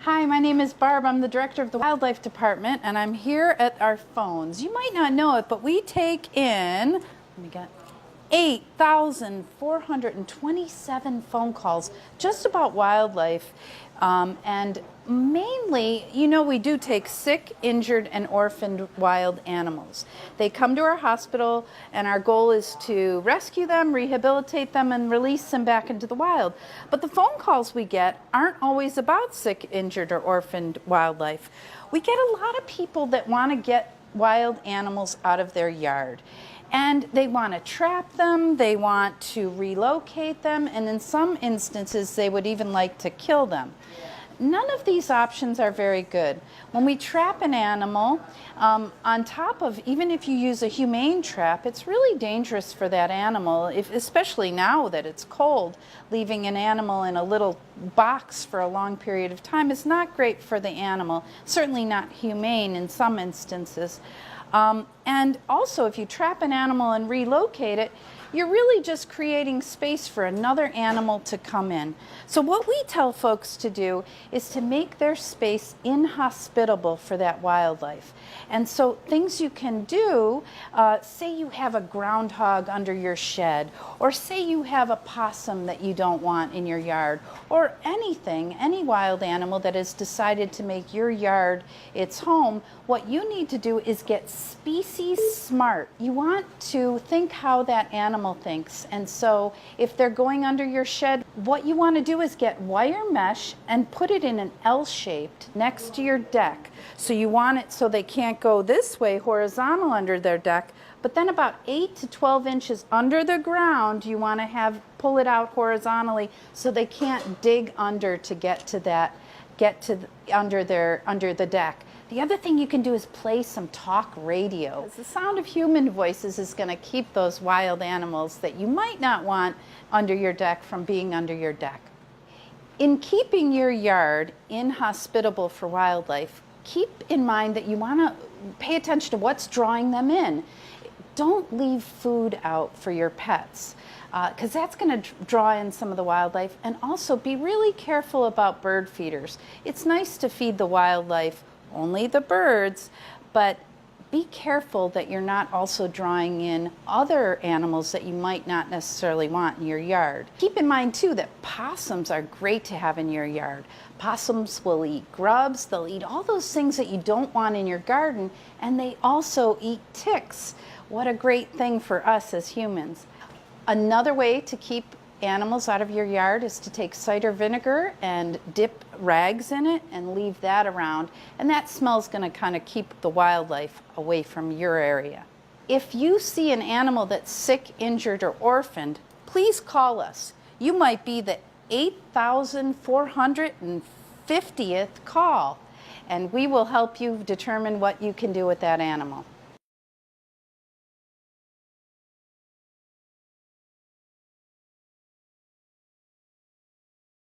Hi, my name is Barb. I'm the director of the Wildlife Department, and I'm here at our phones. You might not know it, but we take in, let me get 8,427 phone calls just about wildlife. And mainly, we do take sick, injured, and orphaned wild animals. They come to our hospital, and our goal is to rescue them, rehabilitate them, and release them back into the wild. But the phone calls we get aren't always about sick, injured, or orphaned wildlife. We get a lot of people that want to get wild animals out of their yard. And they want to trap them, they want to relocate them, and in some instances they would even like to kill them. None of these options are very good. When we trap an animal, on top of, even if you use a humane trap, it's really dangerous for that animal, especially now that it's cold. Leaving an animal in a little box for a long period of time is not great for the animal, certainly not humane in some instances. And also, if you trap an animal and relocate it, you're really just creating space for another animal to come in. So what we tell folks to do is to make their space inhospitable for that wildlife. And so things you can do, say you have a groundhog under your shed, or say you have a possum that you don't want in your yard, or any wild animal that has decided to make your yard its home. What you need to do is get species smart. You want to think how that animal thinks. And so if they're going under your shed, what you want to do is get wire mesh and put it in an L-shaped next to your deck. So you want it so they can't go this way horizontal under their deck, but then about 8 to 12 inches under the ground, you want to pull it out horizontally so they can't dig under to get to under the deck. The other thing you can do is play some talk radio. The sound of human voices is going to keep those wild animals that you might not want under your deck from being under your deck. In keeping your yard inhospitable for wildlife, keep in mind that you want to pay attention to what's drawing them in. Don't leave food out for your pets, because that's going to draw in some of the wildlife. And also be really careful about bird feeders. It's nice to feed the wildlife only the birds, but be careful that you're not also drawing in other animals that you might not necessarily want in your yard. Keep in mind too that possums are great to have in your yard. Possums will eat grubs, they'll eat all those things that you don't want in your garden, and they also eat ticks. What a great thing for us as humans. Another way to keep animals out of your yard is to take cider vinegar and dip rags in it and leave that around, and that smell's going to kind of keep the wildlife away from your area. If you see an animal that's sick, injured, or orphaned, please call us. You might be the 8,450th call, and we will help you determine what you can do with that animal.